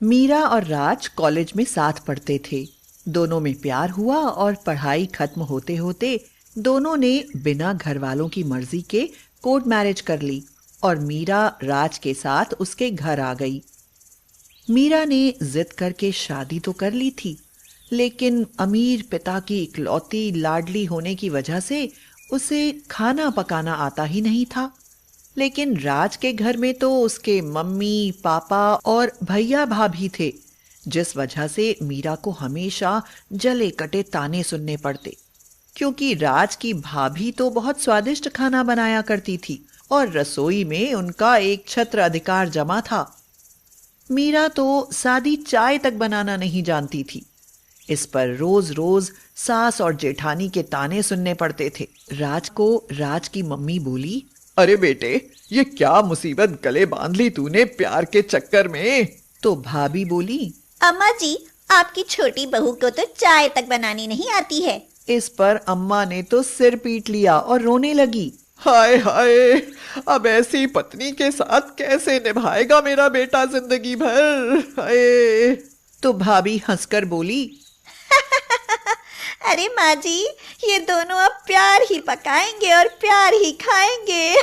मीरा और राज कॉलेज में साथ पढ़ते थे। दोनों में प्यार हुआ और पढ़ाई खत्म होते होते दोनों ने बिना घर वालों की मर्जी के कोर्ट मैरिज कर ली और मीरा राज के साथ उसके घर आ गई। मीरा ने जिद करके शादी तो कर ली थी, लेकिन अमीर पिता की इकलौती लाडली होने की वजह से उसे खाना पकाना आता ही नहीं था। लेकिन राज के घर में तो उसके मम्मी पापा और भैया भाभी थे, जिस वजह से मीरा को हमेशा जले कटे ताने सुनने पड़ते, क्योंकि राज की भाभी तो बहुत स्वादिष्ट खाना बनाया करती थी और रसोई में उनका एक छत्र अधिकार जमा था। मीरा तो सादी चाय तक बनाना नहीं जानती थी। इस पर रोज रोज सास और जेठानी के ताने सुनने पड़ते थे। राज को राज की मम्मी बोली, अरे बेटे, ये क्या मुसीबत गले बांध ली तूने प्यार के चक्कर में। तो भाभी बोली, अम्मा जी, आपकी छोटी बहू को तो चाय तक बनानी नहीं आती है। इस पर अम्मा ने तो सिर पीट लिया और रोने लगी। हाय हाय, अब ऐसी पत्नी के साथ कैसे निभाएगा मेरा बेटा जिंदगी भर। हाय। तो भाभी हंसकर बोली, अरे माँ जी, ये दोनों अब प्यार ही पकाएंगे और प्यार ही खाएंगे।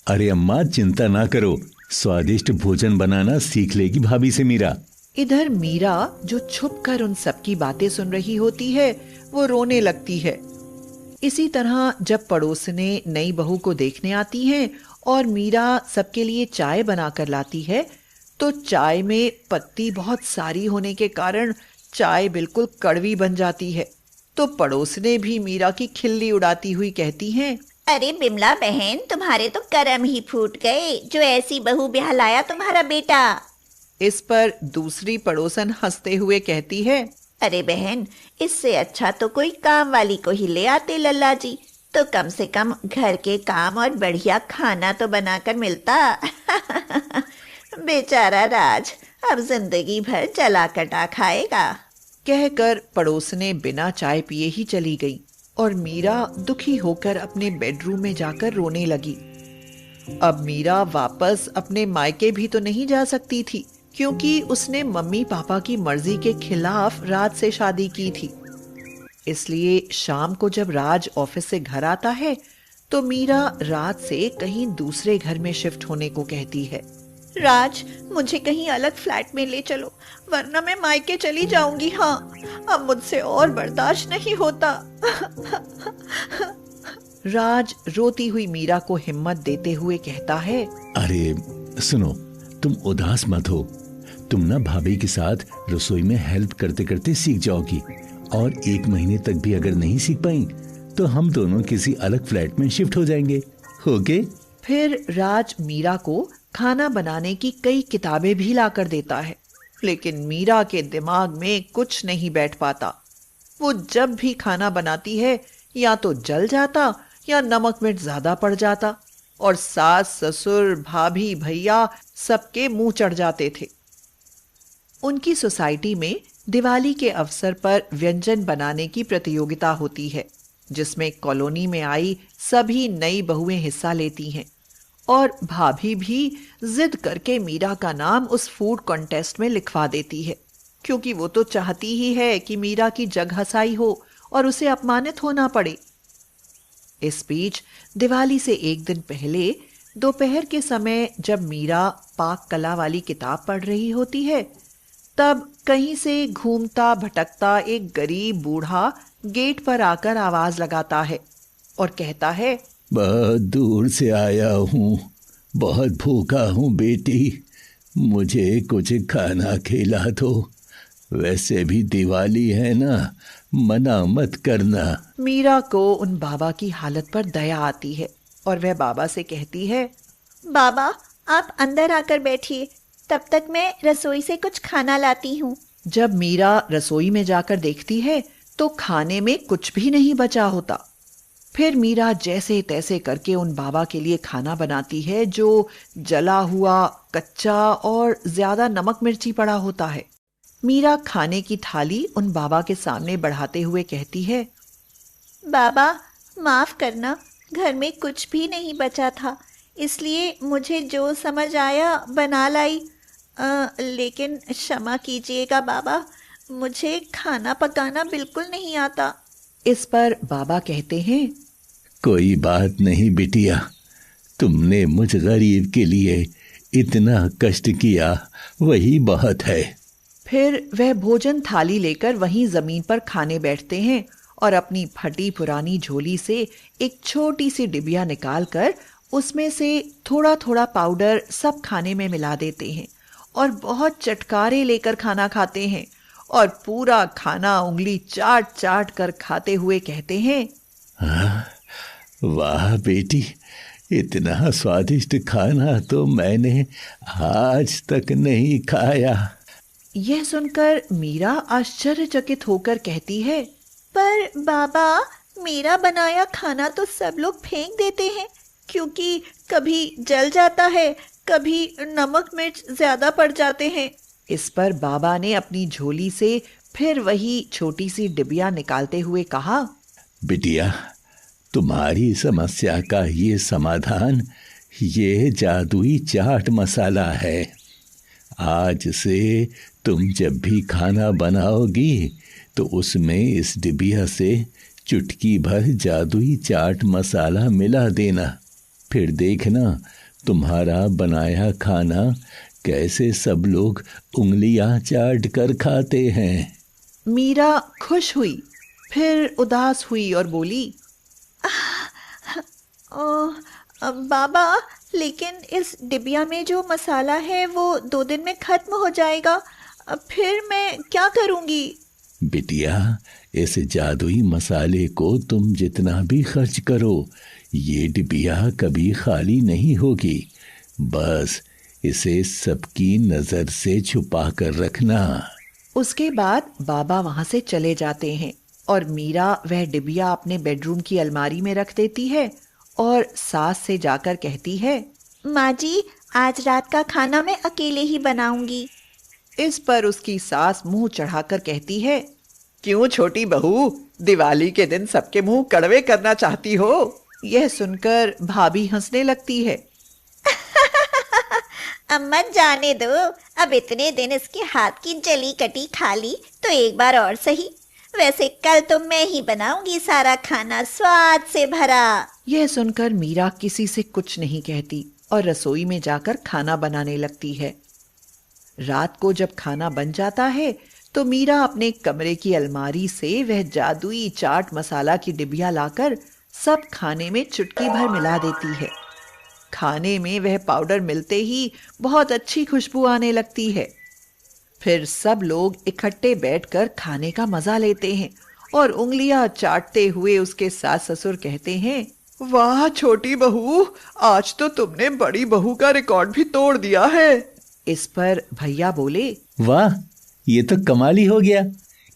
अरे अम्मा, चिंता ना करो, स्वादिष्ट भोजन बनाना सीख लेगी भाभी से मीरा। इधर मीरा जो छुपकर उन सबकी बातें सुन रही होती है, वो रोने लगती है। इसी तरह जब पड़ोसने नई बहू को देखने आती हैं और मीरा सबके लिए चाय बनाकर लाती है, तो चाय में पत्ती बहुत सारी होने के कारण चाय बिल्कुल कड़वी बन जाती है। तो पड़ोसने भी मीरा की खिल्ली उड़ाती हुई कहती हैं, अरे बिमला बहन, तुम्हारे तो कर्म ही फूट गए, जो ऐसी बहू ब्याह लाया तुम्हारा बेटा। इस पर दूसरी पड़ोसन हंसते हुए कहती है, अरे बहन, इससे अच्छा तो कोई काम वाली को ही ले आते लल्ला जी, तो कम से कम घर के काम और बढ़िया खाना तो बनाकर मिलता। बेचारा राज अब जिंदगी भर जला कटा खाएगा। कहकर पड़ोसने बिना चाय पिए ही चली गई और मीरा दुखी होकर अपने बेडरूम में जाकर रोने लगी। अब मीरा वापस अपने मायके भी तो नहीं जा सकती थी, क्योंकि उसने मम्मी पापा की मर्जी के खिलाफ राज से शादी की थी। इसलिए शाम को जब राज ऑफिस से घर आता है, तो मीरा राज से कहीं दूसरे घर में शिफ्ट होने को कहती है। राज, मुझे कहीं अलग फ्लैट में ले चलो, वरना मैं मायके चली जाऊंगी। हाँ, अब मुझसे और बर्दाश्त नहीं होता। राज रोती हुई मीरा को हिम्मत देते हुए कहता है, अरे सुनो, तुम उदास मत हो। तुम ना भाभी के साथ रसोई में हेल्प करते करते सीख जाओगी, और 1 महीने तक भी अगर नहीं सीख पाई तो हम दोनों किसी अलग फ्लैट में शिफ्ट हो जाएंगे। ओके? फिर राज मीरा को खाना बनाने की कई किताबें भी लाकर देता है, लेकिन मीरा के दिमाग में कुछ नहीं बैठ पाता। वो जब भी खाना बनाती है, या तो जल जाता या नमक मिर्च ज्यादा पड़ जाता, और सास ससुर भाभी भैया सबके मुंह चढ़ जाते थे। उनकी सोसाइटी में दिवाली के अवसर पर व्यंजन बनाने की प्रतियोगिता होती है, जिसमें कॉलोनी में आई सभी नई बहुएं हिस्सा लेती हैं, और भाभी भी जिद करके मीरा का नाम उस फूड कॉन्टेस्ट में लिखवा देती है, क्योंकि वो तो चाहती ही है कि मीरा की जग हसाई हो और उसे अपमानित होना पड़े। इस बीच दिवाली से 1 दिन पहले दोपहर के समय जब मीरा पाक कला वाली किताब पढ़ रही होती है, तब कहीं से घूमता भटकता एक गरीब बूढ़ा गेट पर आकर आवाज लगाता है और कहता है, बहुत दूर से आया हूँ, बहुत भूखा हूँ बेटी, मुझे कुछ खाना खिला दो। वैसे भी दिवाली है ना, मना मत करना। मीरा को उन बाबा की हालत पर दया आती है और वह बाबा से कहती है, बाबा, आप अंदर आकर बैठिए, तब तक मैं रसोई से कुछ खाना लाती हूँ। जब मीरा रसोई में जाकर देखती है, तो खाने में कुछ भी नहीं बचा होता। फिर मीरा जैसे तैसे करके उन बाबा के लिए खाना बनाती है, जो जला हुआ, कच्चा और ज्यादा नमक मिर्ची पड़ा होता है। मीरा खाने की थाली उन बाबा के सामने बढ़ाते हुए कहती है, बाबा, माफ करना, घर में कुछ भी नहीं बचा था, इसलिए मुझे जो समझ आया बना लाई। लेकिन क्षमा कीजिएगा बाबा, मुझे खाना पकाना बिल्कुल नहीं आता। इस पर बाबा कहते हैं, कोई बात नहीं बिटिया, तुमने मुझ गरीब के लिए इतना कष्ट किया, वही बहुत है। फिर वह भोजन थाली लेकर वहीं जमीन पर खाने बैठते हैं और अपनी फटी पुरानी झोली से एक छोटी सी डिबिया निकालकर उसमें से थोड़ा थोड़ा पाउडर सब खाने में मिला देते हैं और बहुत चटकारे लेकर खाना खाते हैं और पूरा खाना उंगली चाट चाट कर खाते हुए कहते हैं, वाह बेटी, इतना स्वादिष्ट खाना तो मैंने आज तक नहीं खाया। यह सुनकर मीरा आश्चर्यचकित होकर कहती है, पर बाबा, मेरा बनाया खाना तो सब लोग फेंक देते हैं, क्योंकि कभी जल जाता है, कभी नमक मिर्च ज्यादा पड़ जाते हैं। इस पर बाबा ने अपनी झोली से फिर वही छोटी सी डिबिया निकालते हुए कहा, बिटिया, तुम्हारी समस्या का ये समाधान ये जादुई चाट मसाला है। आज से तुम जब भी खाना बनाओगी तो उसमें इस डिबिया से चुटकी भर जादुई चाट मसाला मिला देना। फिर देखना तुम्हारा बनाया खाना कैसे सब लोग उंगलियां चाट कर खाते हैं। मीरा खुश हुई, फिर उदास हुई और बोली, बाबा, लेकिन इस डिबिया में जो मसाला है वो 2 दिन में खत्म हो जाएगा, फिर मैं क्या करूंगी? बिटिया, इस जादुई मसाले को तुम जितना भी खर्च करो, ये डिबिया कभी खाली नहीं होगी। बस इसे सबकी नजर से छुपा कर रखना। उसके बाद बाबा वहां से चले जाते हैं और मीरा वह डिबिया अपने बेडरूम की अलमारी में रख देती है और सास से जाकर कहती है, माँ जी, आज रात का खाना मैं अकेले ही बनाऊंगी। इस पर उसकी सास मुंह चढ़ाकर कहती है, क्यों छोटी बहू, दिवाली के दिन सबके मुंह कड़वे करना चाहती हो? यह सुनकर भाभी हंसने लगती है। अम्मा जाने दो, अब इतने दिन इसके हाथ की जली कटी खा ली तो एक बार और सही। वैसे कल तो मैं ही बनाऊंगी सारा खाना स्वाद से भरा। यह सुनकर मीरा किसी से कुछ नहीं कहती और रसोई में जाकर खाना बनाने लगती है। रात को जब खाना बन जाता है तो मीरा अपने कमरे की अलमारी से वह जादुई चाट मसाला की डिबिया लाकर सब खाने में चुटकी भर मिला देती है। खाने में वह पाउडर मिलते ही बहुत अच्छी खुशबू आने लगती है। फिर सब लोग इकट्ठे बैठकर खाने का मजा लेते हैं और उंगलियां चाटते हुए उसके सास ससुर कहते हैं, वाह छोटी बहू, आज तो तुमने बड़ी बहू का रिकॉर्ड भी तोड़ दिया है। इस पर भैया बोले, वाह, ये तो कमाल ही हो गया।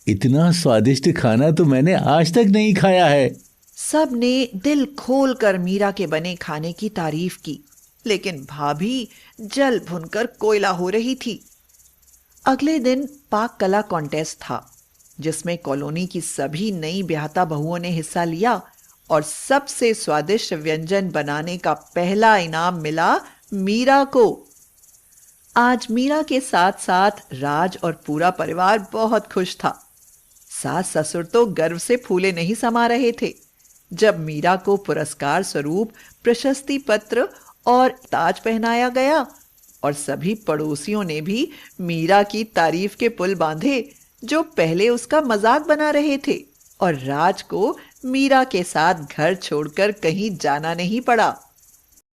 इतना स्वादिष्ट खाना तो मैंने आज तक नहीं खाया है। सब ने दिल खोल कर मीरा के बने खाने की तारीफ की, लेकिन भाभी जल भुनकर कोयला हो रही थी। अगले दिन पाक कला कॉन्टेस्ट था, जिसमें कॉलोनी की सभी नई ब्याहता बहुओं ने हिस्सा लिया और सबसे स्वादिष्ट व्यंजन बनाने का पहला इनाम मिला मीरा को। आज मीरा के साथ साथ राज और पूरा परिवार बहुत खुश था। सास ससुर तो गर्व से फूले नहीं समा रहे थे जब मीरा को पुरस्कार स्वरूप प्रशस्ति पत्र और ताज पहनाया गया और सभी पड़ोसियों ने भी मीरा की तारीफ के पुल बांधे जो पहले उसका मजाक बना रहे थे, और राज को मीरा के साथ घर छोड़कर कहीं जाना नहीं पड़ा।